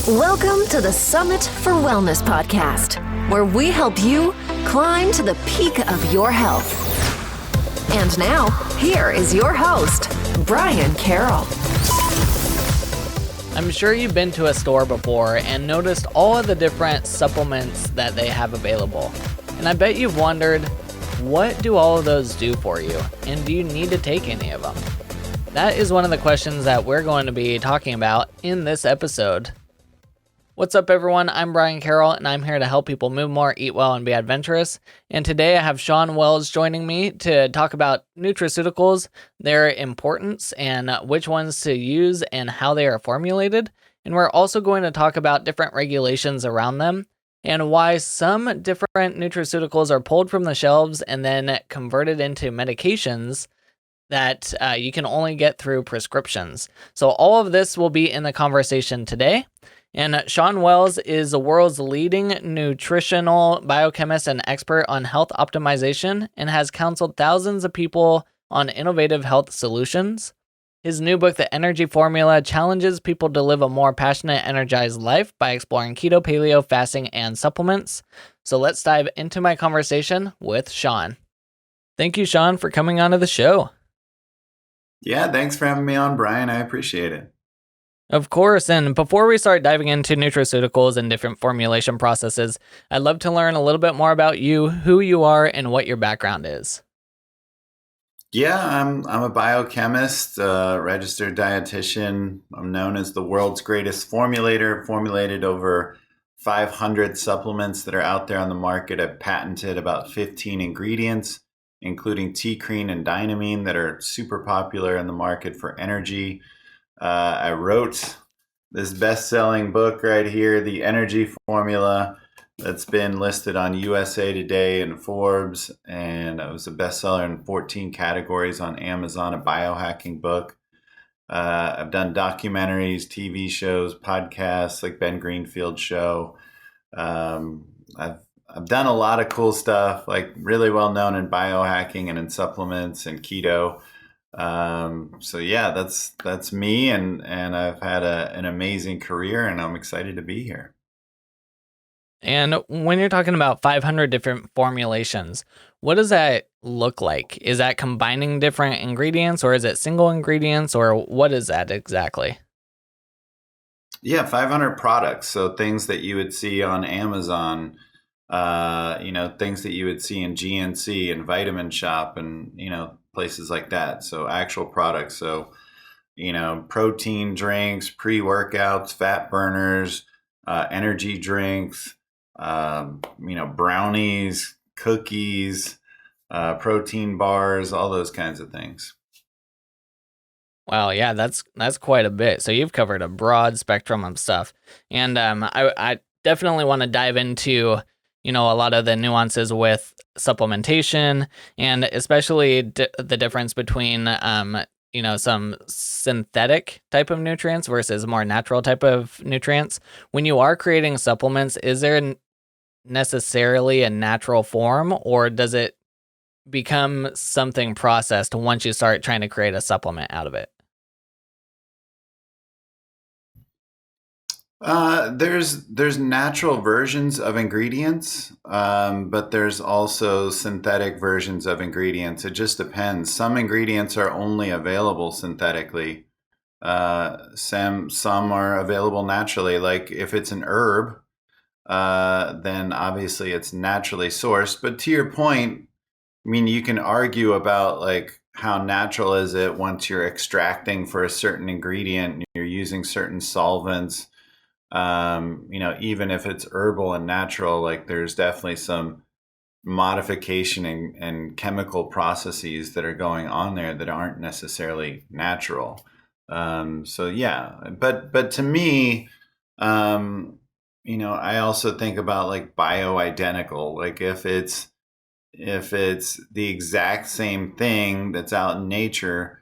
Welcome to the Summit for Wellness podcast, where we help you climb to the peak of your health. And now, here is your host, Brian Carroll. I'm sure you've been to a store before and noticed all of the different supplements that they have available. And I bet you've wondered, what do all of those do for you? And do you need to take any of them? That is one of the questions that we're going to be talking about in this episode. What's up, everyone? I'm Brian Carroll, and I'm here to help people move more, eat well, and be adventurous. And today I have Shawn Wells joining me to talk about nutraceuticals, their importance, and which ones to use and how they are formulated. And we're also going to talk about different regulations around them and why some different nutraceuticals are pulled from the shelves and then converted into medications that you can only get through prescriptions. So all of this will be in the conversation today. And Shawn Wells is the world's leading nutritional biochemist and expert on health optimization and has counseled thousands of people on innovative health solutions. His new book, The Energy Formula, challenges people to live a more passionate, energized life by exploring keto, paleo, fasting, and supplements. So let's dive into my conversation with Shawn. Thank you, Shawn, for coming onto the show. Yeah, thanks for having me on, Brian. I appreciate it. Of course, and before we start diving into nutraceuticals and different formulation processes, I'd love to learn a little bit more about you, who you are, and what your background is. Yeah, I'm a biochemist, registered dietitian. I'm known as the world's greatest formulator, formulated over 500 supplements that are out there on the market. I've patented about 15 ingredients, including T-cream and dynamine that are super popular in the market for energy. I wrote this best-selling book right here, The Energy Formula, that's been listed on USA Today and Forbes, and it was a bestseller in 14 categories on Amazon, a biohacking book. I've done documentaries, TV shows, podcasts like Ben Greenfield's show. I've done a lot of cool stuff, like really well known in biohacking and in supplements and keto. So yeah, that's me, and I've had an amazing career, and I'm excited to be here. And when you're talking about 500 different formulations, what does that look like? Is that combining different ingredients, or is it single ingredients, or what is that exactly? Yeah, 500 products. So things that you would see on Amazon, things that you would see in GNC and Vitamin Shop and, places like that. So actual products. So, protein drinks, pre-workouts, fat burners, energy drinks, brownies, cookies, protein bars, all those kinds of things. Wow, yeah, that's quite a bit. So you've covered a broad spectrum of stuff. And I definitely want to dive into a lot of the nuances with supplementation, and especially the difference between, some synthetic type of nutrients versus more natural type of nutrients. When you are creating supplements, is there necessarily a natural form, or does it become something processed once you start trying to create a supplement out of it? There's natural versions of ingredients, but there's also synthetic versions of ingredients. It just depends. Some ingredients are only available synthetically. Some are available naturally. Like if it's an herb, then obviously it's naturally sourced. But to your point, I mean, you can argue about like how natural is it once you're extracting for a certain ingredient and you're using certain solvents. Even if it's herbal and natural, like there's definitely some modification and chemical processes that are going on there that aren't necessarily natural. So yeah, but to me, I also think about like bioidentical, like if it's the exact same thing that's out in nature,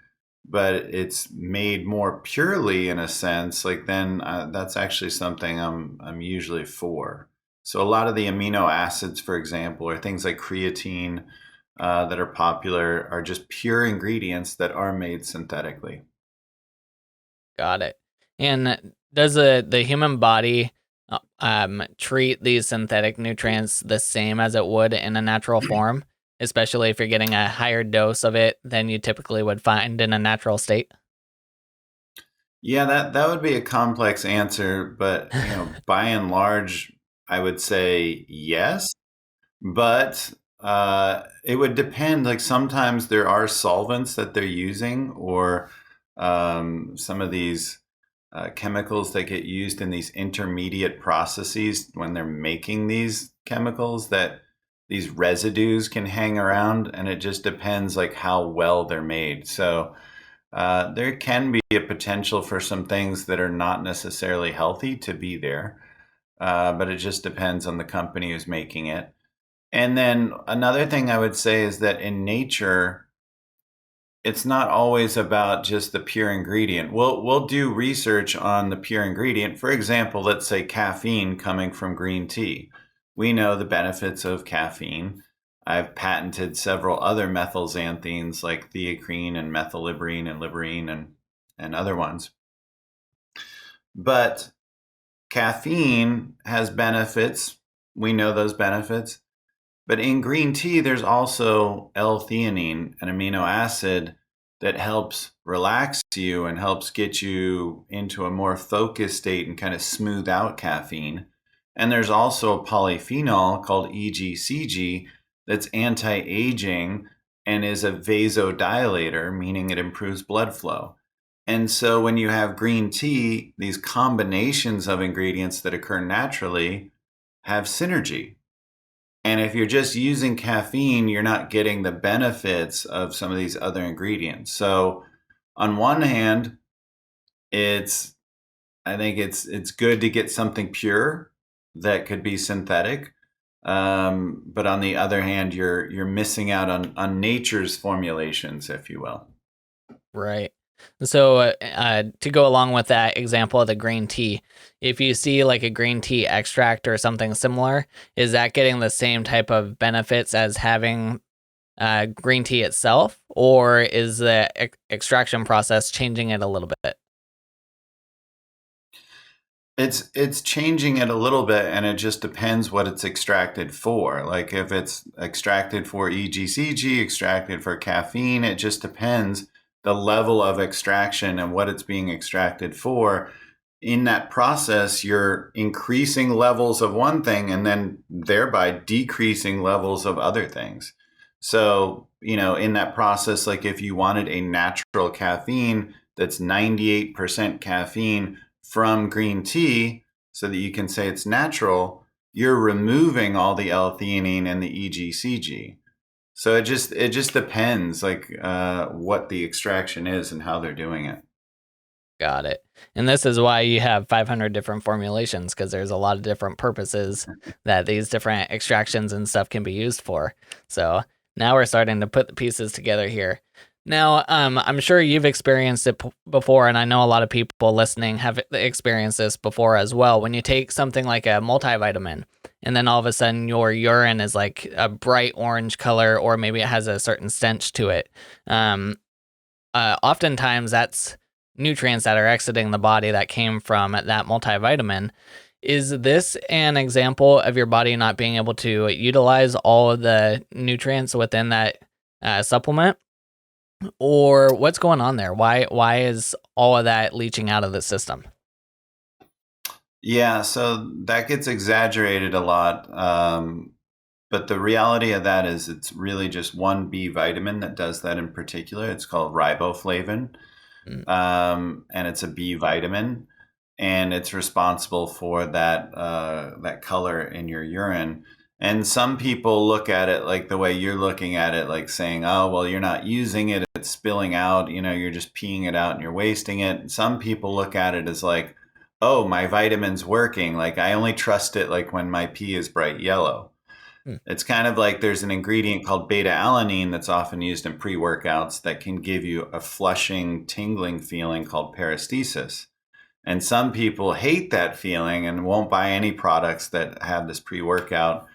but it's made more purely in a sense, like then that's actually something I'm usually for. So a lot of the amino acids, for example, or things like creatine that are popular are just pure ingredients that are made synthetically. Got it. And Does the human body treat these synthetic nutrients the same as it would in a natural form, especially if you're getting a higher dose of it than you typically would find in a natural state? Yeah, that would be a complex answer, but by and large, I would say yes. But it would depend. Like sometimes there are solvents that they're using, or some of these chemicals that get used in these intermediate processes when they're making these chemicals, that these residues can hang around, and it just depends like how well they're made. So there can be a potential for some things that are not necessarily healthy to be there, but it just depends on the company who's making it. And then another thing I would say is that in nature, it's not always about just the pure ingredient. We'll do research on the pure ingredient. For example, let's say caffeine coming from green tea. We know the benefits of caffeine. I've patented several other methylxanthines like theacrine and methylliberine and liberine and other ones. But caffeine has benefits. We know those benefits. But in green tea, there's also L-theanine, an amino acid that helps relax you and helps get you into a more focused state and kind of smooth out caffeine. And there's also a polyphenol called EGCG that's anti-aging and is a vasodilator, meaning it improves blood flow. And so when you have green tea, these combinations of ingredients that occur naturally have synergy. And if you're just using caffeine, you're not getting the benefits of some of these other ingredients. So on one hand, it's I think it's good to get something pure that could be synthetic. But on the other hand, you're missing out on nature's formulations, if you will. Right. So, to go along with that example of the green tea, if you see like a green tea extract or something similar, is that getting the same type of benefits as having green tea itself, or is the extraction process changing it a little bit? It's changing it a little bit, and it just depends what it's extracted for. Like if it's extracted for EGCG, extracted for caffeine, it just depends the level of extraction and what it's being extracted for. In that process, you're increasing levels of one thing and then thereby decreasing levels of other things. So, in that process, like if you wanted a natural caffeine that's 98% caffeine from green tea so that you can say it's natural, you're removing all the L-theanine and the EGCG. So it just depends like what the extraction is and how they're doing it. Got it. And this is why you have 500 different formulations, because there's a lot of different purposes that these different extractions and stuff can be used for. So now we're starting to put the pieces together here. Now, I'm sure you've experienced it before, and I know a lot of people listening have experienced this before as well. When you take something like a multivitamin, and then all of a sudden your urine is like a bright orange color, or maybe it has a certain stench to it. Oftentimes that's nutrients that are exiting the body that came from that multivitamin. Is this an example of your body not being able to utilize all of the nutrients within that supplement? Or what's going on there? Why is all of that leaching out of the system? Yeah, so that gets exaggerated a lot. But the reality of that is it's really just one B vitamin that does that in particular. It's called riboflavin, Mm. and it's a B vitamin, and it's responsible for that color in your urine. And some people look at it like the way you're looking at it, like saying, "Oh, well, you're not using it; it's spilling out. You're just peeing it out and you're wasting it." Some people look at it as like, "Oh, my vitamin's working. Like I only trust it like when my pee is bright yellow." Mm. It's kind of like there's an ingredient called beta alanine that's often used in pre workouts that can give you a flushing, tingling feeling called paresthesis. And some people hate that feeling and won't buy any products that have this pre workout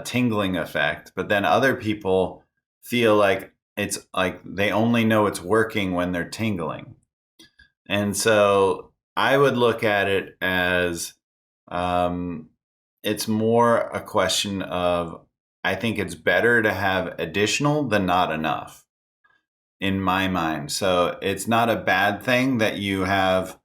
tingling effect. But then other people feel like it's like they only know it's working when they're tingling. And so I would look at it as um, it's more a question of, I think it's better to have additional than not enough in my mind. So it's not a bad thing that you have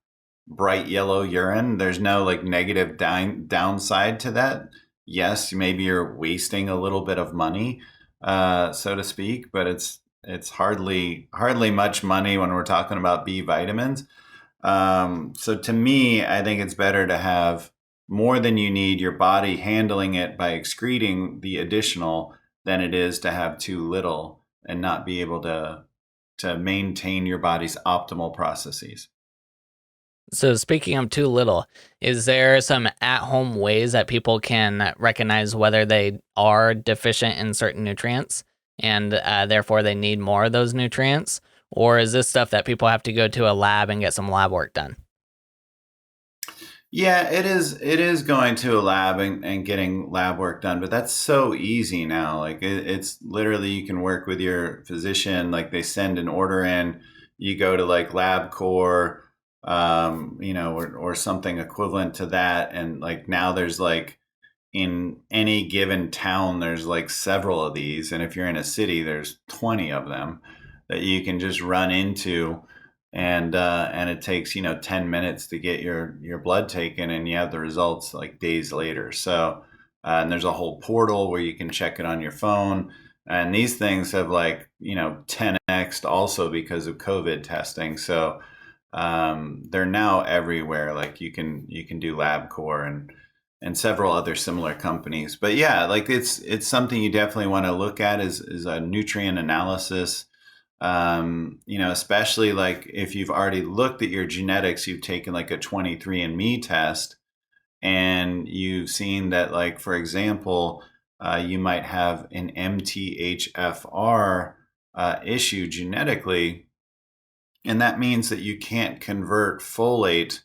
bright yellow urine. There's no like negative downside to that. Yes, maybe you're wasting a little bit of money, so to speak, but it's hardly much money when we're talking about B vitamins. So to me, I think it's better to have more than you need, your body handling it by excreting the additional, than it is to have too little and not be able to maintain your body's optimal processes. So speaking of too little, is there some at-home ways that people can recognize whether they are deficient in certain nutrients and therefore they need more of those nutrients? Or is this stuff that people have to go to a lab and get some lab work done? Yeah, it is. It is going to a lab and getting lab work done, but that's so easy now. Like it's literally you can work with your physician. Like they send an order in, you go to like LabCorp, or something equivalent to that, and like now there's like in any given town, there's like several of these, and if you're in a city, there's 20 of them that you can just run into, and it takes 10 minutes to get your blood taken, and you have the results like days later. So and there's a whole portal where you can check it on your phone, and these things have like 10x also because of COVID testing. So they're now everywhere. Like you can do LabCorp and several other similar companies. But yeah, like it's something you definitely want to look at is a nutrient analysis. Especially like if you've already looked at your genetics, you've taken like a 23andMe test, and you've seen that, like, for example, you might have an MTHFR issue genetically, and that means that you can't convert folate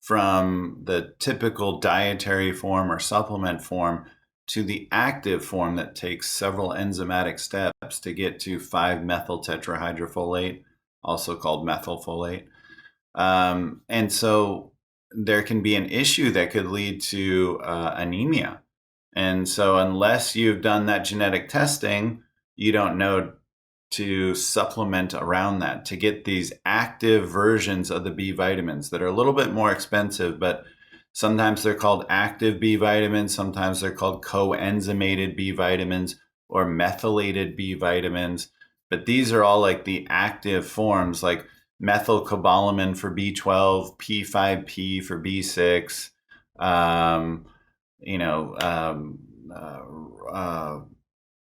from the typical dietary form or supplement form to the active form that takes several enzymatic steps to get to 5-methyl tetrahydrofolate, also called methylfolate. And so there can be an issue that could lead to anemia. And so unless you've done that genetic testing, you don't know to supplement around that to get these active versions of the B vitamins that are a little bit more expensive, but sometimes they're called active B vitamins, sometimes they're called coenzymated B vitamins or methylated B vitamins. But these are all like the active forms, like methylcobalamin for B12, P5P for B6, um, you know, um,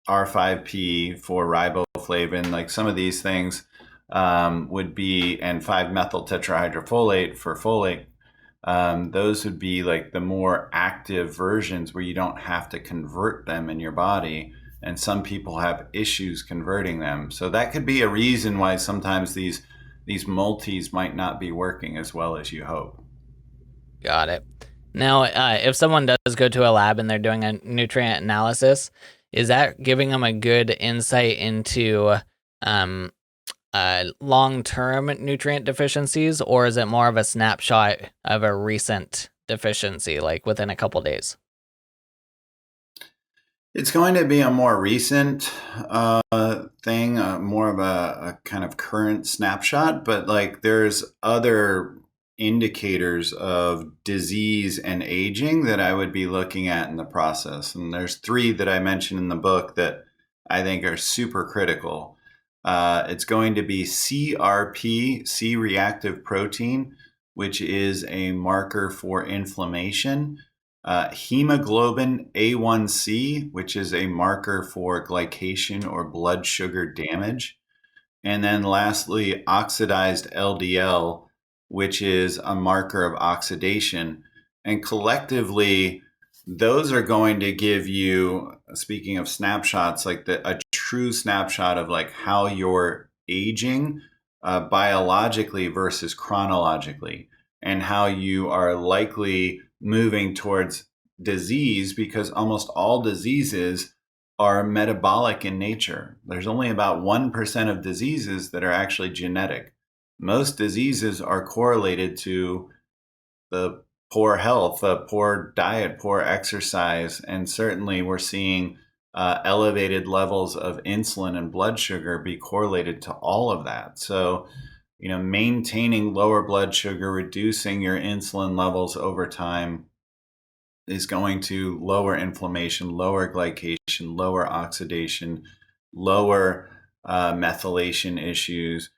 R5P for riboflavin. Like some of these things would be, and 5-methyl tetrahydrofolate for folate. Those would be like the more active versions where you don't have to convert them in your body. And some people have issues converting them. So that could be a reason why sometimes these multis might not be working as well as you hope. Got it. Now, if someone does go to a lab and they're doing a nutrient analysis, is that giving them a good insight into um, long-term nutrient deficiencies, or is it more of a snapshot of a recent deficiency, like within a couple days? It's going to be a more recent thing, more of a kind of current snapshot, but like there's other indicators of disease and aging that I would be looking at in the process. And there's three that I mentioned in the book that I think are super critical. It's going to be CRP, C reactive protein, which is a marker for inflammation. Hemoglobin A1C, which is a marker for glycation or blood sugar damage. And then lastly, oxidized LDL, which is a marker of oxidation. And collectively, those are going to give you, speaking of snapshots, like a true snapshot of like how you're aging biologically versus chronologically, and how you are likely moving towards disease, because almost all diseases are metabolic in nature. There's only about 1% of diseases that are actually genetic. Most diseases are correlated to the poor health, poor diet, poor exercise, and certainly we're seeing elevated levels of insulin and blood sugar be correlated to all of that. So, maintaining lower blood sugar, reducing your insulin levels over time is going to lower inflammation, lower glycation, lower oxidation, lower methylation issues,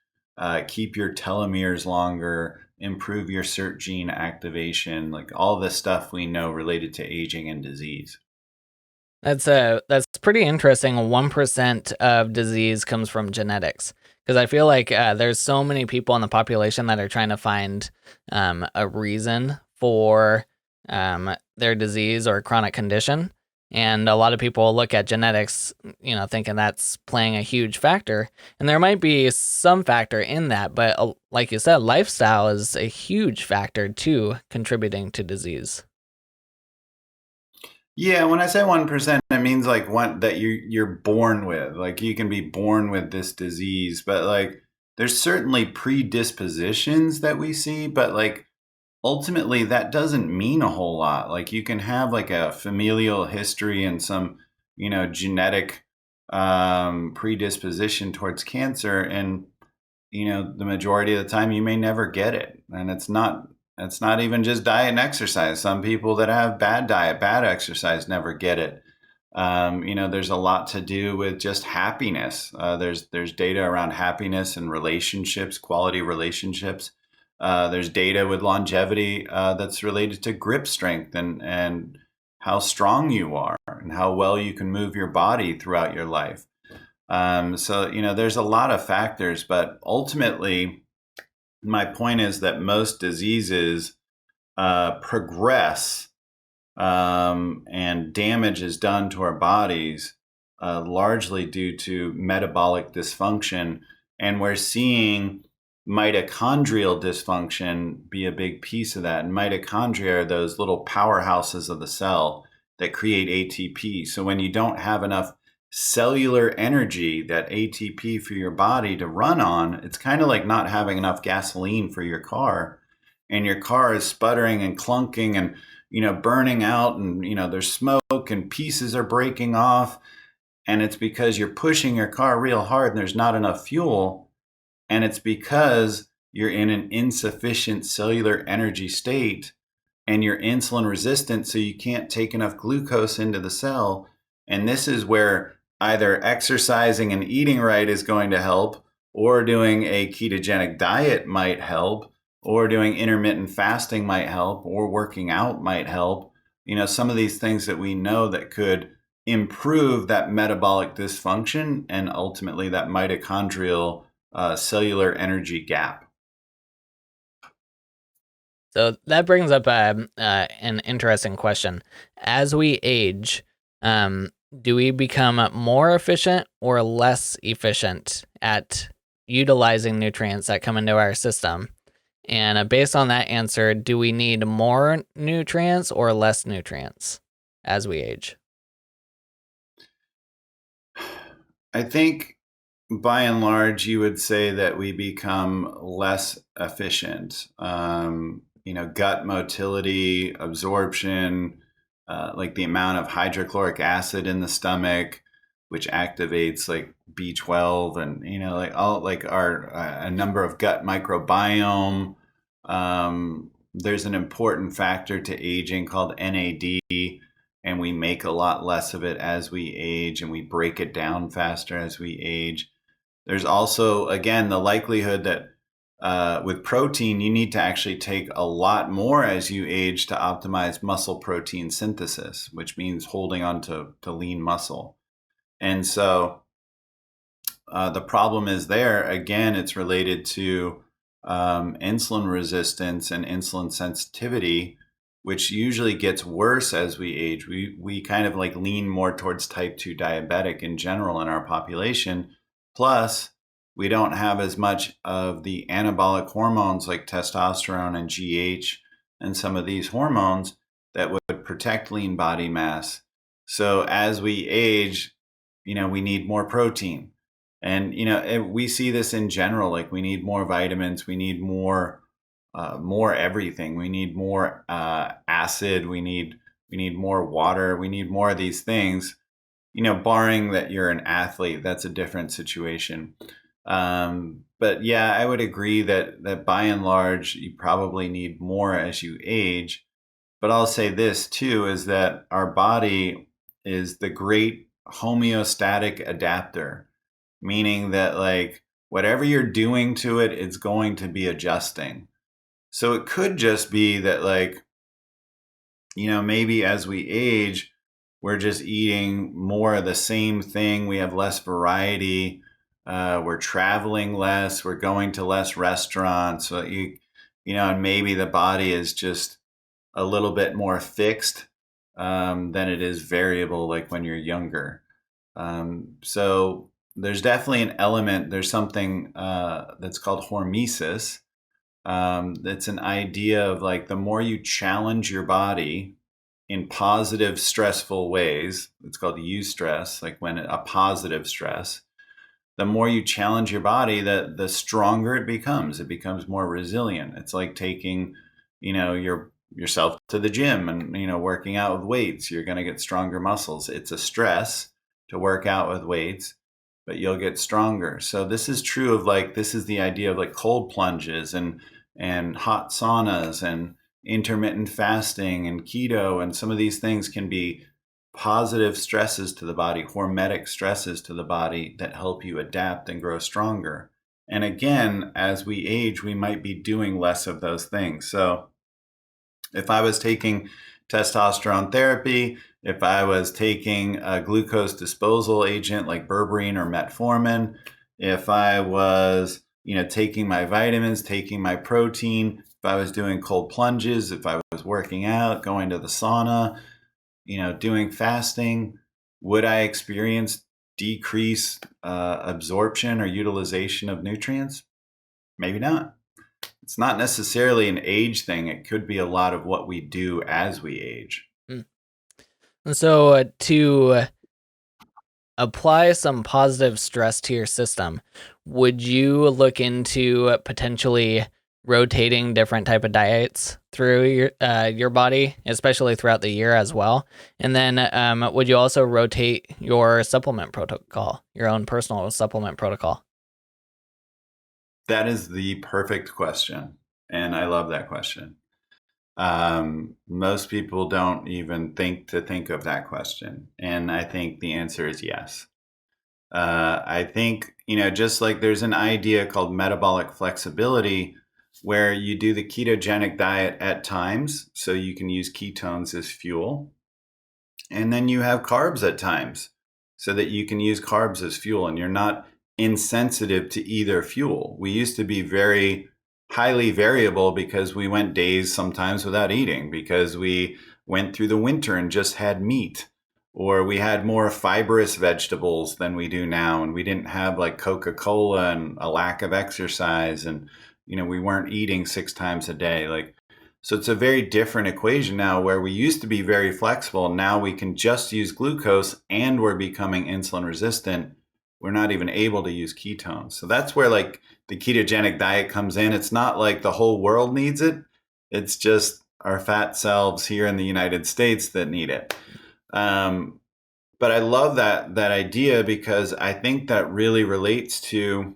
keep your telomeres longer, improve your SERT gene activation, like all the stuff we know related to aging and disease. That's pretty interesting. 1% of disease comes from genetics, because I feel like there's so many people in the population that are trying to find a reason for their disease or chronic condition, and a lot of people look at genetics, thinking that's playing a huge factor, and there might be some factor in that, but like you said, lifestyle is a huge factor too, contributing to disease. Yeah, when I say 1%, it means like one that you're born with. Like you can be born with this disease, but like there's certainly predispositions that we see, but like ultimately that doesn't mean a whole lot. Like you can have like a familial history and some, genetic predisposition towards cancer, and the majority of the time you may never get it. And it's not even just diet and exercise. Some people that have bad diet, bad exercise never get it. There's a lot to do with just happiness. There's data around happiness and relationships, quality relationships. There's data with longevity that's related to grip strength and how strong you are and how well you can move your body throughout your life. So, there's a lot of factors, but ultimately, my point is that most diseases progress and damage is done to our bodies largely due to metabolic dysfunction. And we're seeing mitochondrial dysfunction be a big piece of that. And mitochondria are those little powerhouses of the cell that create ATP. So when you don't have enough cellular energy, that ATP for your body to run on, it's kind of like not having enough gasoline for your car. And your car is sputtering and clunking and, burning out, and, there's smoke and pieces are breaking off. And it's because you're pushing your car real hard and there's not enough fuel. And it's because you're in an insufficient cellular energy state and you're insulin resistant, so you can't take enough glucose into the cell. And this is where either exercising and eating right is going to help, or doing a ketogenic diet might help, or doing intermittent fasting might help, or working out might help. Some of these things that we know that could improve that metabolic dysfunction and ultimately that mitochondrial cellular energy gap. So that brings up an interesting question. As we age, do we become more efficient or less efficient at utilizing nutrients that come into our system? And based on that answer, do we need more nutrients or less nutrients as we age? I think by and large, you would say that we become less efficient. Gut motility, absorption, like the amount of hydrochloric acid in the stomach, which activates like B12 and, like all like our a number of gut microbiome. There's an important factor to aging called NAD, and we make a lot less of it as we age, and we break it down faster as we age. There's also, again, the likelihood that with protein, you need to actually take a lot more as you age to optimize muscle protein synthesis, which means holding on to lean muscle. And so the problem is there, again, it's related to insulin resistance and insulin sensitivity, which usually gets worse as we age. We kind of like lean more towards type 2 diabetic in general in our population. Plus, we don't have as much of the anabolic hormones like testosterone and GH and some of these hormones that would protect lean body mass. So as we age, we need more protein. And, we see this in general, like we need more vitamins, we need more more everything. We need more acid. We need more water. We need more of these things. Barring that you're an athlete, that's a different situation. But yeah, I would agree that by and large, you probably need more as you age. But I'll say this too, is that our body is the great homeostatic adapter, meaning that like whatever you're doing to it, it's going to be adjusting. So it could just be that like, maybe as we age, we're just eating more of the same thing. We have less variety. We're traveling less. We're going to less restaurants. So and maybe the body is just a little bit more fixed than it is variable, like when you're younger. So there's definitely an element. There's something that's called hormesis. It's an idea of like the more you challenge your body in positive, stressful ways, it's called eustress, like when a positive stress, the more you challenge your body, the stronger it becomes. It becomes more resilient. It's like taking, yourself to the gym and, working out with weights. You're going to get stronger muscles. It's a stress to work out with weights, but you'll get stronger. So this is true of like, this is the idea of like cold plunges and hot saunas and intermittent fasting and keto. And some of these things can be positive stresses to the body, hormetic stresses to the body that help you adapt and grow stronger. And again, as we age, we might be doing less of those things. So if I was taking testosterone therapy, if I was taking a glucose disposal agent like berberine or metformin, if I was, taking my vitamins, taking my protein, if I was doing cold plunges, if I was working out, going to the sauna, doing fasting, would I experience decreased absorption or utilization of nutrients? Maybe not. It's not necessarily an age thing. It could be a lot of what we do as we age. And so to apply some positive stress to your system, would you look into potentially rotating different type of diets through your body, especially throughout the year as well? And then would you also rotate your supplement protocol, your own personal supplement protocol? That is the perfect question. And I love that question. Most people don't even think of that question. And I think the answer is yes. I think, just like there's an idea called metabolic flexibility where you do the ketogenic diet at times, so you can use ketones as fuel. And then you have carbs at times so that you can use carbs as fuel and you're not insensitive to either fuel. We used to be very highly variable because we went days sometimes without eating, because we went through the winter and just had meat, or we had more fibrous vegetables than we do now, and we didn't have like Coca-Cola and a lack of exercise, and we weren't eating 6 times a day. Like, so it's a very different equation now, where we used to be very flexible. Now we can just use glucose and we're becoming insulin resistant. We're not even able to use ketones. So that's where like the ketogenic diet comes in. It's not like the whole world needs it. It's just our fat selves here in the United States that need it. But I love that idea, because I think that really relates to,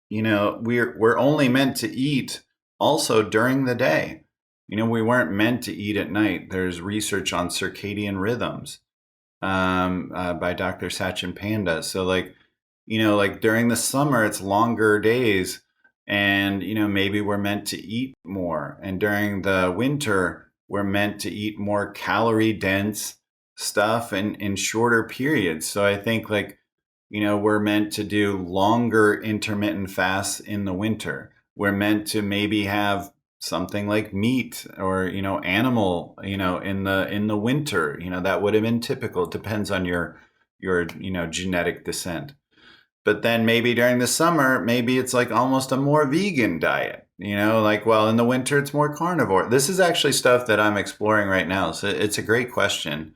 we're only meant to eat also during the day. We weren't meant to eat at night. There's research on circadian rhythms by Dr. Sachin Panda. So like, like during the summer, it's longer days, and, maybe we're meant to eat more. And during the winter, we're meant to eat more calorie dense stuff in shorter periods. So I think like, we're meant to do longer intermittent fasts in the winter. We're meant to maybe have something like meat or, animal, in the winter, that would have been typical. It depends on your genetic descent. But then maybe during the summer, maybe it's like almost a more vegan diet, like, well, in the winter, it's more carnivore. This is actually stuff that I'm exploring right now. So it's a great question.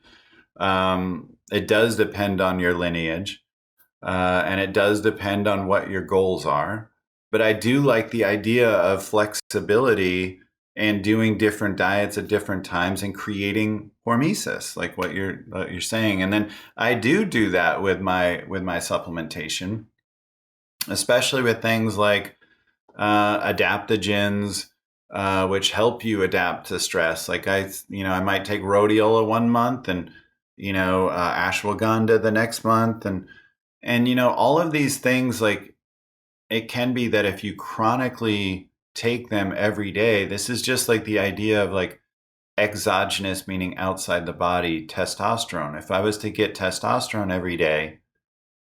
It does depend on your lineage. And it does depend on what your goals are. but I do like the idea of flexibility and doing different diets at different times and creating hormesis, like what you're saying. And then I do that with my supplementation, especially with things like adaptogens, which help you adapt to stress. Like I might take rhodiola one month and ashwagandha the next month, and all of these things, like it can be that if you chronically take them every day, this is just like the idea of like exogenous, meaning outside the body, testosterone. If I was to get testosterone every day,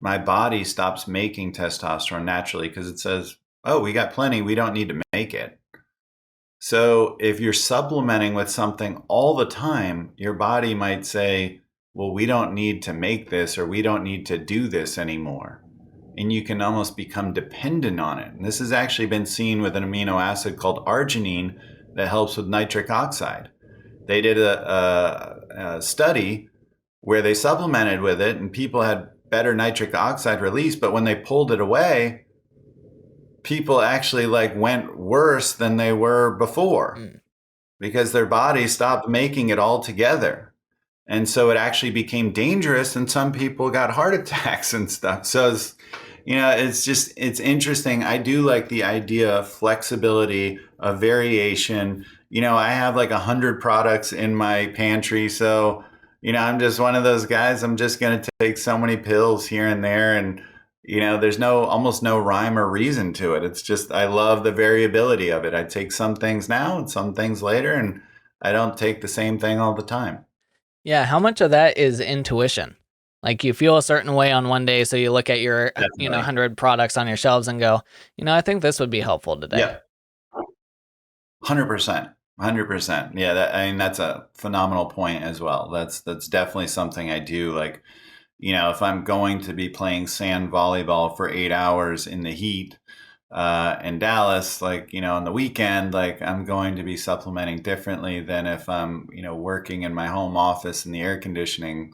my body stops making testosterone naturally because it says, oh, we got plenty, we don't need to make it. So if you're supplementing with something all the time, your body might say, well, we don't need to make this, or we don't need to do this anymore. And you can almost become dependent on it. And this has actually been seen with an amino acid called arginine that helps with nitric oxide. They did a study where they supplemented with it and people had better nitric oxide release, but when they pulled it away, people actually like went worse than they were before because their body stopped making it all together. And so it actually became dangerous, and some people got heart attacks and stuff. So it's interesting. I do like the idea of flexibility, of variation. I have like 100 products in my pantry. So, I'm just one of those guys. I'm just going to take so many pills here and there. And, there's almost no rhyme or reason to it. It's just, I love the variability of it. I take some things now and some things later, and I don't take the same thing all the time. Yeah, how much of that is intuition? Like you feel a certain way on one day, so you look at your, Definitely. 100 products on your shelves and go, I think this would be helpful today. Yeah. 100%. 100%. Yeah, that's a phenomenal point as well. That's definitely something I do. Like, if I'm going to be playing sand volleyball for 8 hours in the heat in Dallas, like, on the weekend, like I'm going to be supplementing differently than if I'm, working in my home office in the air conditioning,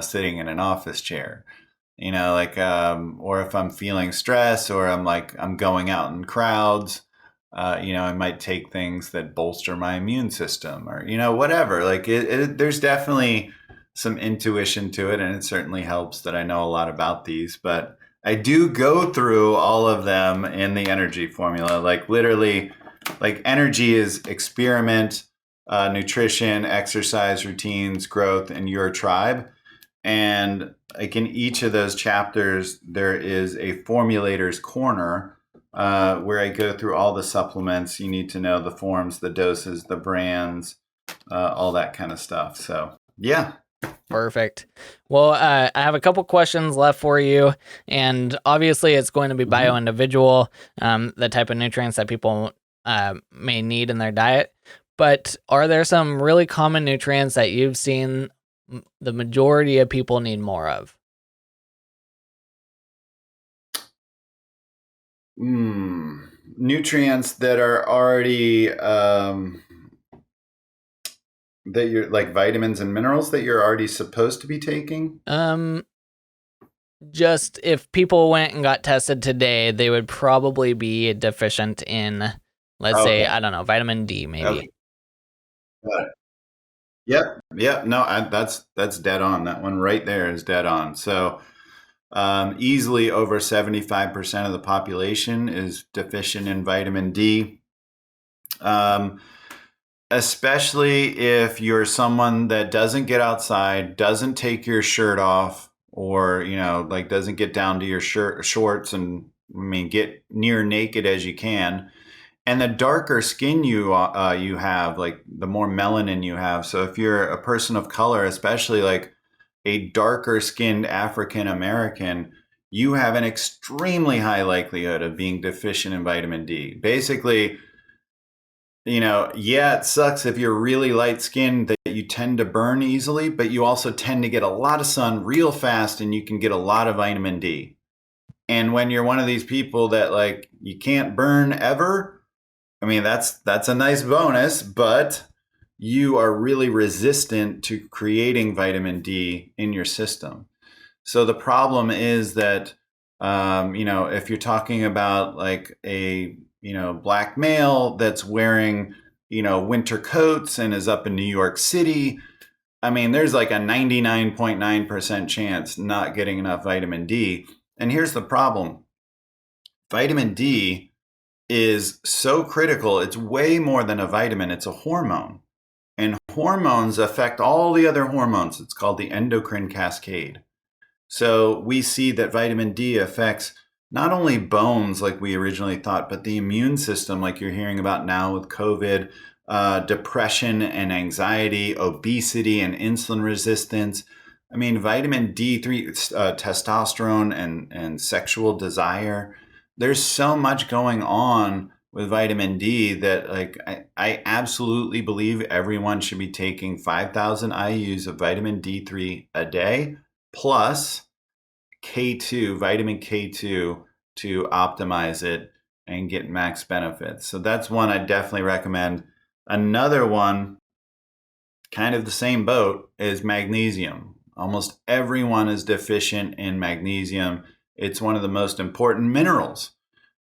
sitting in an office chair. Or if I'm feeling stress, or I'm going out in crowds, I might take things that bolster my immune system, or, whatever. Like there's definitely some intuition to it, and it certainly helps that I know a lot about these, but I do go through all of them in the energy formula. Like literally, like energy is experiment, nutrition, exercise routines, growth, and your tribe. And like in each of those chapters, there is a formulator's corner where I go through all the supplements. You need to know the forms, the doses, the brands, all that kind of stuff. So, yeah. Perfect. Well, I have a couple questions left for you, and obviously it's going to be bio-individual, the type of nutrients that people may need in their diet. But are there some really common nutrients that you've seen the majority of people need more of? Nutrients that are already that you're like vitamins and minerals that you're already supposed to be taking? Just if people went and got tested today, they would probably be deficient in, let's say, I don't know, vitamin D maybe. Okay. Got it. Yep. No, that's dead on. That one right there is dead on. So easily over 75% of the population is deficient in vitamin D. Especially if you're someone that doesn't get outside, doesn't take your shirt off, or like doesn't get down to your shorts, and get near naked as you can. And the darker skin you have, like the more melanin you have. So if you're a person of color, especially like a darker skinned African American, you have an extremely high likelihood of being deficient in vitamin D. Basically, it sucks if you're really light skinned that you tend to burn easily, but you also tend to get a lot of sun real fast, and you can get a lot of vitamin D. And when you're one of these people that like you can't burn ever, that's a nice bonus, but you are really resistant to creating vitamin D in your system. So the problem is that If you're talking about like a, black male that's wearing, winter coats and is up in New York City, I mean, there's like a 99.9% chance not getting enough vitamin D. And here's the problem. Vitamin D is so critical. It's way more than a vitamin. It's a hormone. And hormones affect all the other hormones. It's called the endocrine cascade. So we see that vitamin D affects not only bones like we originally thought, but the immune system, like you're hearing about now with COVID, depression and anxiety, obesity and insulin resistance. I mean, vitamin D3, testosterone and sexual desire. There's so much going on with vitamin D that like I absolutely believe everyone should be taking 5,000 IUs of vitamin D3 a day plus K2, vitamin K2 to optimize it and get max benefits. So that's one I definitely recommend. Another one, kind of the same boat, is magnesium. Almost everyone is deficient in magnesium. It's one of the most important minerals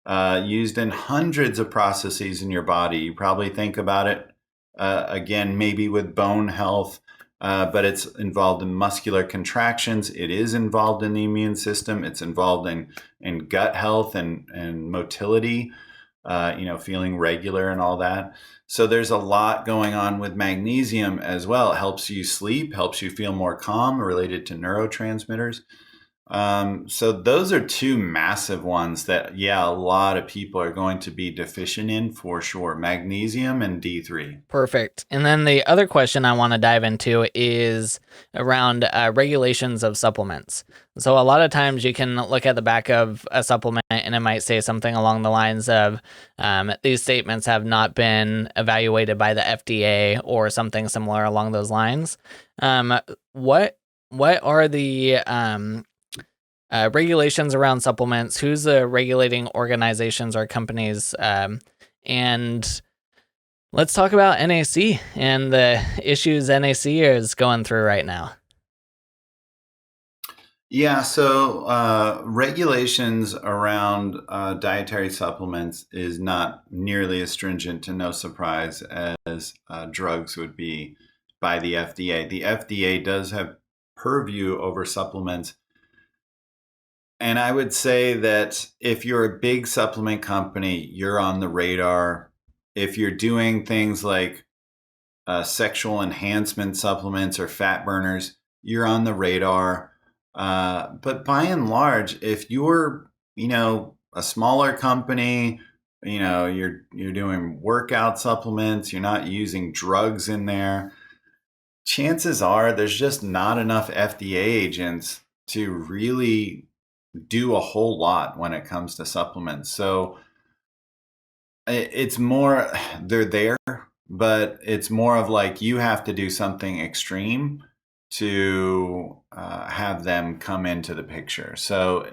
used in hundreds of processes in your body. You probably think about it again, maybe with bone health, but it's involved in muscular contractions. It is involved in the immune system. It's involved in gut health and motility, feeling regular and all that. So there's a lot going on with magnesium as well. It helps you sleep, helps you feel more calm, related to neurotransmitters. So those are two massive ones that, a lot of people are going to be deficient in for sure. Magnesium and D3. Perfect. And then the other question I want to dive into is around regulations of supplements. So a lot of times you can look at the back of a supplement and it might say something along the lines of these statements have not been evaluated by the FDA or something similar along those lines. What are the regulations around supplements? Who's the regulating organizations or companies? And let's talk about NAC and the issues NAC is going through right now. Yeah, so regulations around dietary supplements is not nearly as stringent, to no surprise, as drugs would be by the FDA. The FDA does have purview over supplements. And I would say that if you're a big supplement company, you're on the radar. If you're doing things like sexual enhancement supplements or fat burners, you're on the radar. But by and large, if you're, a smaller company, you're doing workout supplements, you're not using drugs in there, chances are there's just not enough FDA agents to really do a whole lot when it comes to supplements. So it's more, they're there, but it's more of like you have to do something extreme to have them come into the picture. So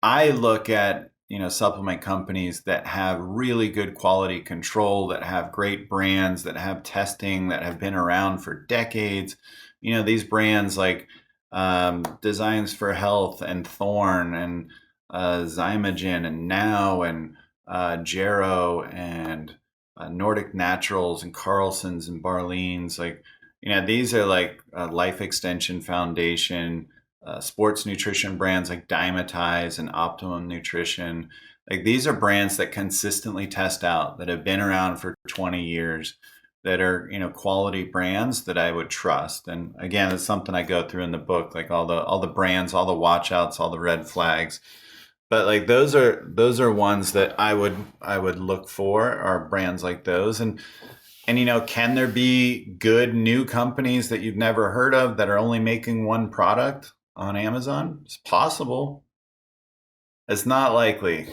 I look at, supplement companies that have really good quality control, that have great brands, that have testing, that have been around for decades. These brands like Designs for Health and Thorne and Zymogen and Now and Jarrow and Nordic Naturals and Carlson's and Barleans. Like, these are like Life Extension Foundation, sports nutrition brands like Dymatize and Optimum Nutrition. Like, these are brands that consistently test out, that have been around for 20 years, that are, quality brands that I would trust. And again, it's something I go through in the book, like all the brands, all the watch outs, all the red flags. But like those are ones that I would look for, are brands like those. And can there be good new companies that you've never heard of that are only making one product on Amazon? It's possible. It's not likely.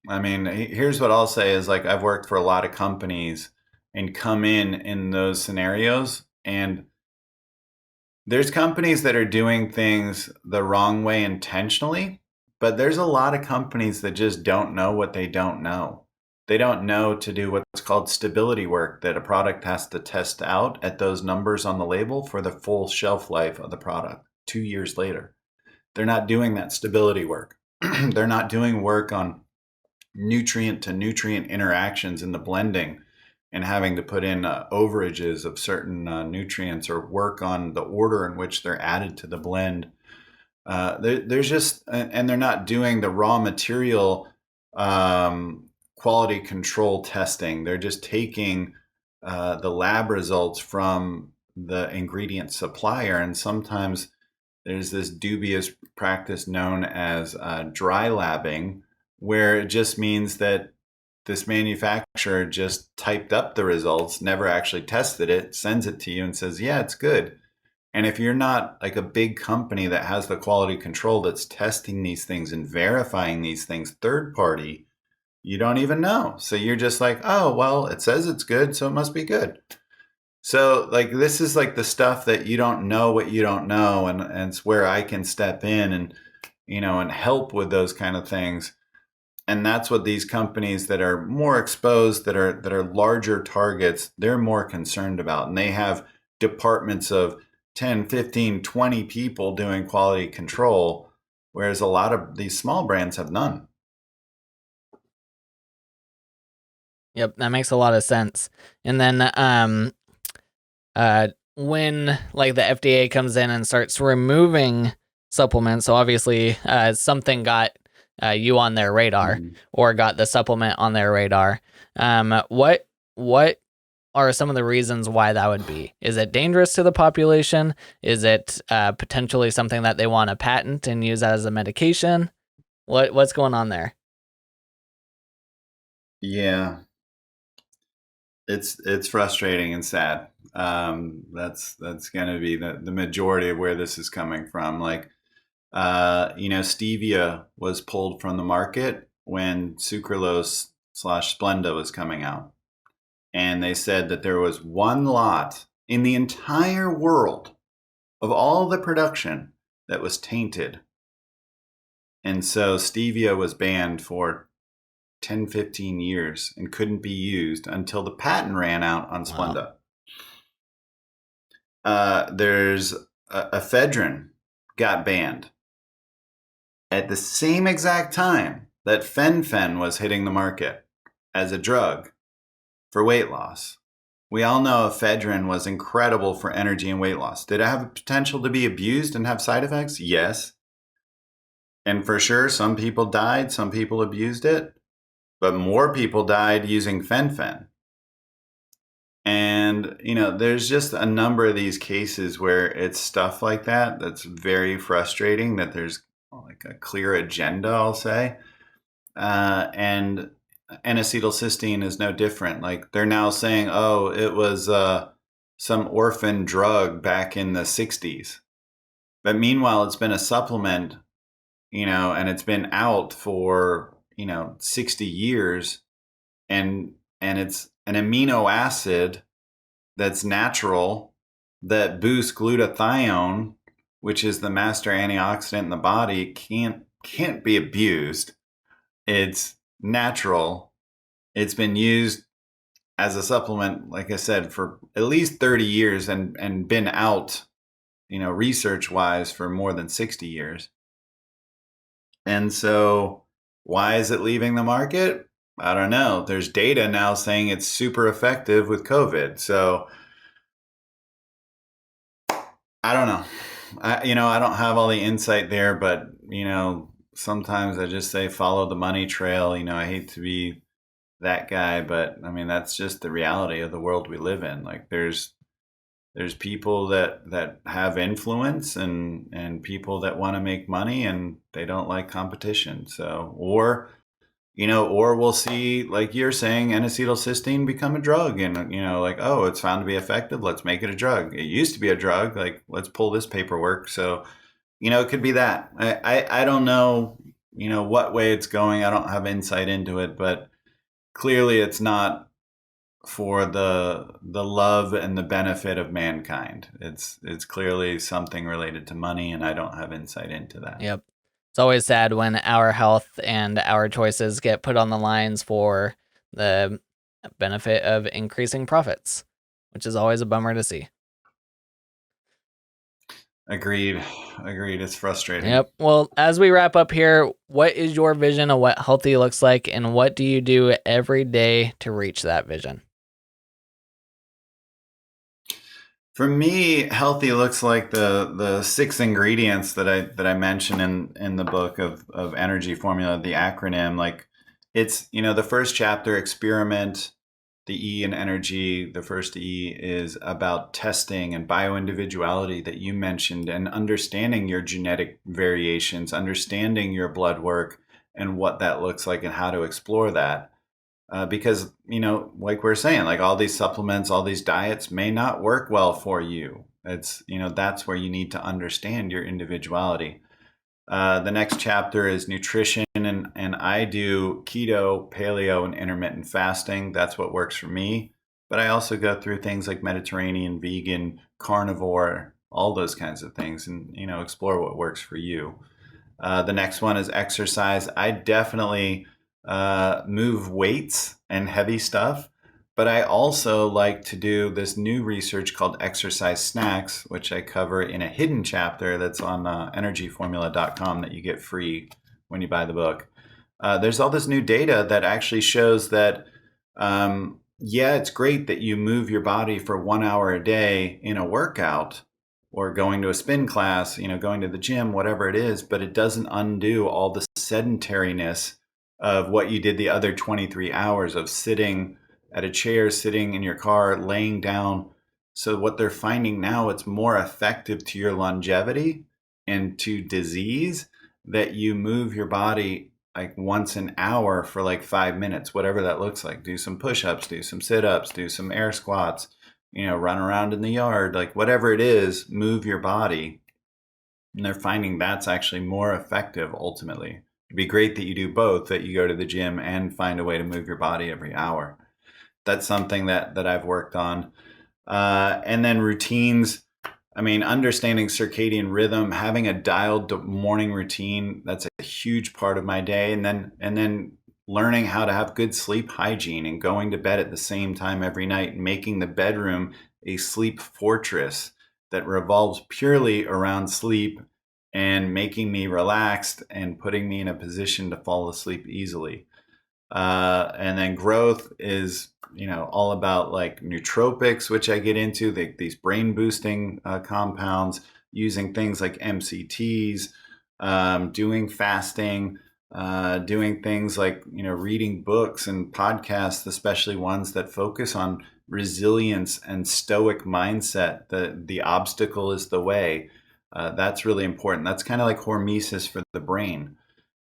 I mean, here's what I'll say is, like, I've worked for a lot of companies and come in those scenarios, and there's companies that are doing things the wrong way intentionally, but there's a lot of companies that just don't know what they don't know. They don't know to do what's called stability work, that a product has to test out at those numbers on the label for the full shelf life of the product 2 years later. They're not doing that stability work. they're not doing work on nutrient to nutrient interactions in the blending and having to put in overages of certain nutrients or work on the order in which they're added to the blend. There's just, and they're not doing the raw material quality control testing. They're just taking the lab results from the ingredient supplier. And sometimes there's this dubious practice known as dry labbing, where it just means that this manufacturer just typed up the results, never actually tested it, sends it to you and says, yeah, it's good. And if you're not like a big company that has the quality control that's testing these things and verifying these things third party, you don't even know. So you're just like, oh, well, it says it's good, so it must be good. So like this is like the stuff that you don't know what you don't know, and it's where I can step in and and help with those kind of things. And that's what these companies that are more exposed, that are larger targets, they're more concerned about. And they have departments of 10, 15, 20 people doing quality control, whereas a lot of these small brands have none. Yep, that makes a lot of sense. And then when like the FDA comes in and starts removing supplements, so obviously something got you on their radar or got the supplement on their radar. What are some of the reasons why that would be? Is it dangerous to the population? Is it potentially something that they want to patent and use as a medication? What's going on there? Yeah, it's frustrating and sad. That's going to be the majority of where this is coming from. Like, stevia was pulled from the market when sucralose slash Splenda was coming out. And they said that there was one lot in the entire world of all the production that was tainted. And so stevia was banned for 10, 15 years and couldn't be used until the patent ran out on Splenda. Wow. There's ephedrine got banned at the same exact time that fen-phen was hitting the market as a drug for weight loss. We all know ephedrine was incredible for energy and weight loss. Did it have a potential to be abused and have side effects? Yes. And for sure, some people died, some people abused it, but more people died using fen-phen. And, there's just a number of these cases where it's stuff like that that's very frustrating, that there's like a clear agenda, I'll say. And N-acetylcysteine is no different. Like they're now saying, oh, it was some orphan drug back in the 60s. But meanwhile, it's been a supplement, and it's been out for, 60 years. And it's an amino acid that's natural that boosts glutathione, which is the master antioxidant in the body, can't be abused. It's natural. It's been used as a supplement, like I said, for at least 30 years and been out, research wise for more than 60 years. And so why is it leaving the market? I don't know. There's data now saying it's super effective with COVID. So I don't know. I don't have all the insight there, but, sometimes I just say follow the money trail. I hate to be that guy, but I mean, that's just the reality of the world we live in. Like there's people that have influence and people that want to make money and they don't like competition. So, or we'll see, like you're saying, N-acetylcysteine become a drug and, like, oh, it's found to be effective. Let's make it a drug. It used to be a drug. Like, let's pull this paperwork. So, it could be that. I don't know, what way it's going. I don't have insight into it, but clearly it's not for the love and the benefit of mankind. It's clearly something related to money, and I don't have insight into that. Yep. It's always sad when our health and our choices get put on the lines for the benefit of increasing profits, which is always a bummer to see. Agreed. Agreed. It's frustrating. Yep. Well, as we wrap up here, what is your vision of what healthy looks like, and what do you do every day to reach that vision? For me, healthy looks like the six ingredients that I mentioned in the book of energy formula, the acronym. Like it's, the first chapter, experiment, the E in energy, the first E is about testing and bioindividuality that you mentioned, and understanding your genetic variations, understanding your blood work and what that looks like and how to explore that. Because, like we're saying, like all these supplements, all these diets may not work well for you. It's, that's where you need to understand your individuality. The next chapter is nutrition, and I do keto, paleo, and intermittent fasting. That's what works for me. But I also go through things like Mediterranean, vegan, carnivore, all those kinds of things, and explore what works for you. The next one is exercise. I definitely move weights and heavy stuff, but I also like to do this new research called exercise snacks, which I cover in a hidden chapter that's on energyformula.com that you get free when you buy the book. There's all this new data that actually shows that, yeah, it's great that you move your body for 1 hour a day in a workout or going to a spin class, going to the gym, whatever it is, but it doesn't undo all the sedentariness of what you did the other 23 hours of sitting at a chair, sitting in your car, laying down. So what they're finding now, it's more effective to your longevity and to disease that you move your body like once an hour for like 5 minutes, whatever that looks like. Do some push-ups, do some sit-ups, do some air squats, run around in the yard, like whatever it is, move your body. And they're finding that's actually more effective ultimately. It'd be great that you do both, that you go to the gym and find a way to move your body every hour. That's something that I've worked on. And then routines. I mean, understanding circadian rhythm, having a dialed morning routine, that's a huge part of my day. And then learning how to have good sleep hygiene and going to bed at the same time every night, and making the bedroom a sleep fortress that revolves purely around sleep and making me relaxed and putting me in a position to fall asleep easily. And then growth is, all about like nootropics, which I get into, these brain boosting compounds, using things like MCTs, doing fasting, doing things like, reading books and podcasts, especially ones that focus on resilience and stoic mindset. The obstacle is the way. That's really important. That's kind of like hormesis for the brain.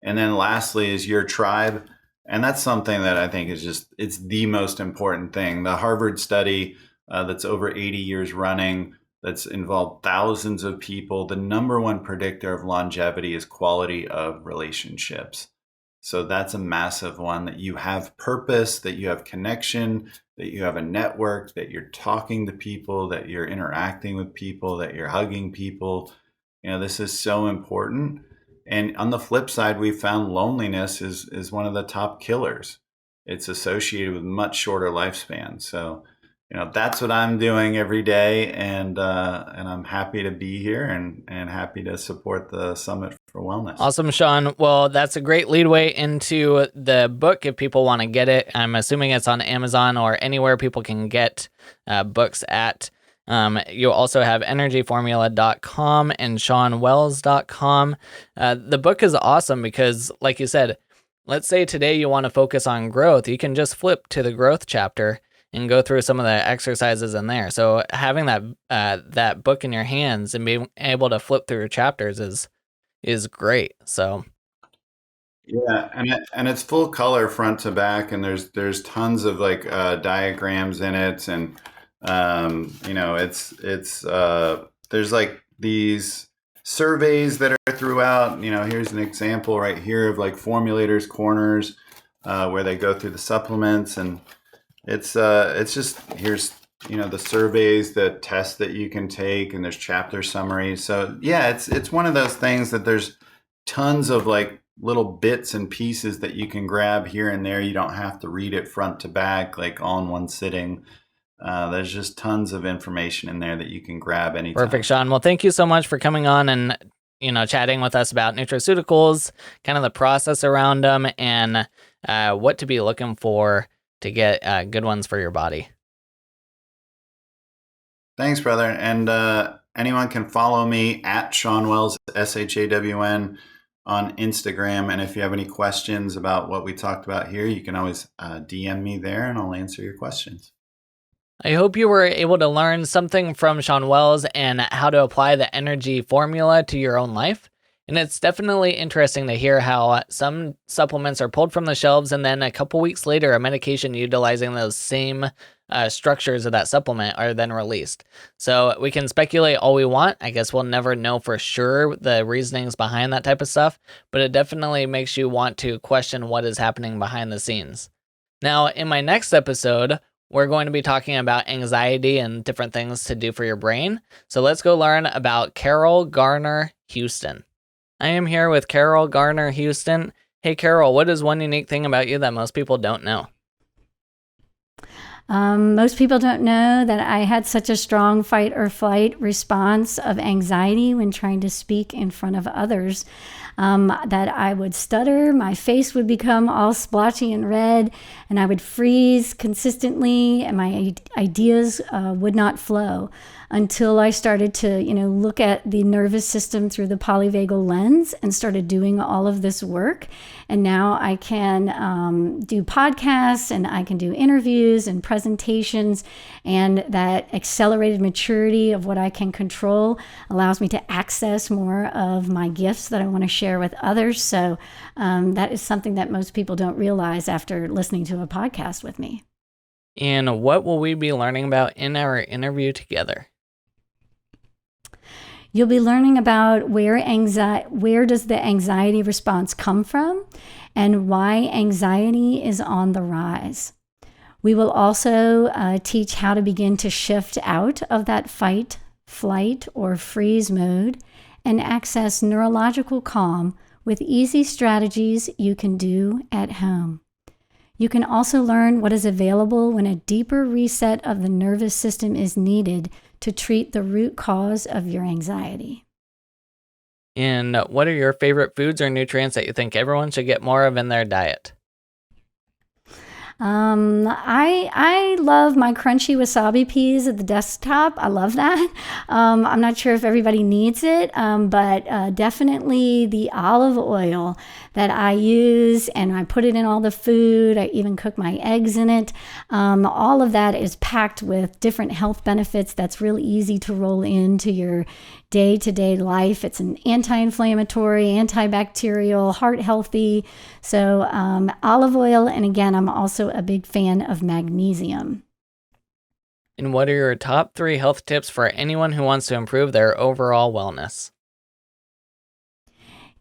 And then lastly is your tribe. And that's something that I think is it's the most important thing. The Harvard study that's over 80 years running, that's involved thousands of people. The number one predictor of longevity is quality of relationships. So that's a massive one, that you have purpose, that you have connection, that you have a network, that you're talking to people, that you're interacting with people, that you're hugging people. This is so important. And on the flip side, we found loneliness is one of the top killers. It's associated with much shorter lifespan. So, that's what I'm doing every day, and I'm happy to be here and happy to support the Summit for Wellness. Awesome, Shawn. Well, that's a great leadway into the book if people want to get it. I'm assuming it's on Amazon or anywhere people can get books at. You also have energyformula.com and ShawnWells.com. The book is awesome because, like you said, let's say today you want to focus on growth. You can just flip to the growth chapter and go through some of the exercises in there. So having that book in your hands and being able to flip through chapters is great. So Yeah, and it's full color front to back, and there's tons of like diagrams in it, and it's there's like these surveys that are throughout. Here's an example right here of like formulators corners where they go through the supplements, and it's just here's the surveys, the tests that you can take, and there's chapter summaries. So yeah, it's one of those things that there's tons of like little bits and pieces that you can grab here and there. You don't have to read it front to back like all in one sitting. There's just tons of information in there that you can grab anytime. Perfect, Shawn. Well, thank you so much for coming on and chatting with us about nutraceuticals, kind of the process around them, and what to be looking for to get good ones for your body. Thanks, brother. And anyone can follow me at Shawn Wells, SHAWN, on Instagram. And if you have any questions about what we talked about here, you can always DM me there and I'll answer your questions. I hope you were able to learn something from Shawn Wells and how to apply the energy formula to your own life. And it's definitely interesting to hear how some supplements are pulled from the shelves and then a couple weeks later, a medication utilizing those same structures of that supplement are then released. So we can speculate all we want. I guess we'll never know for sure the reasonings behind that type of stuff, but it definitely makes you want to question what is happening behind the scenes. Now, in my next episode, we're going to be talking about anxiety and different things to do for your brain. So let's go learn about Carol Garner Houston. I am here with Carol Garner Houston. Hey, Carol, what is one unique thing about you that most people don't know? Most people don't know that I had such a strong fight or flight response of anxiety when trying to speak in front of others, that I would stutter, my face would become all splotchy and red, and I would freeze consistently, and my ideas would not flow until I started to, look at the nervous system through the polyvagal lens and started doing all of this work. And now I can do podcasts and I can do interviews and presentations, and that accelerated maturity of what I can control allows me to access more of my gifts that I want to share with others. So that is something that most people don't realize after listening to a podcast with me. And what will we be learning about in our interview together? You'll be learning about where does the anxiety response come from and why anxiety is on the rise. We will also teach how to begin to shift out of that fight, flight, or freeze mode and access neurological calm with easy strategies you can do at home. You can also learn what is available when a deeper reset of the nervous system is needed to treat the root cause of your anxiety. And what are your favorite foods or nutrients that you think everyone should get more of in their diet? I love my crunchy wasabi peas at the desktop. I love that. I'm not sure if everybody needs it, but definitely the olive oil that I use, and I put it in all the food. I even cook my eggs in it. All of that is packed with different health benefits that's really easy to roll into your day-to-day life. It's an anti-inflammatory, antibacterial, heart healthy. So olive oil, and again, I'm also a big fan of magnesium. And what are your top 3 health tips for anyone who wants to improve their overall wellness?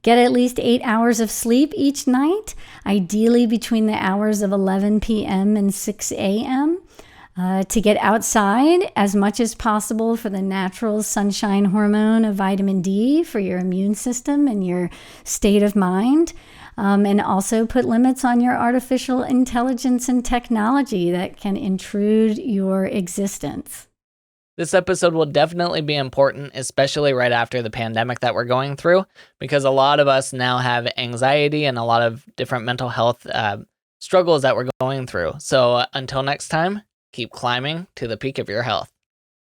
Get at least 8 hours of sleep each night, ideally between the hours of 11 p.m. and 6 a.m. To get outside as much as possible for the natural sunshine hormone of vitamin D for your immune system and your state of mind. And also put limits on your artificial intelligence and technology that can intrude your existence. This episode will definitely be important, especially right after the pandemic that we're going through, because a lot of us now have anxiety and a lot of different mental health struggles that we're going through. So until next time, keep climbing to the peak of your health.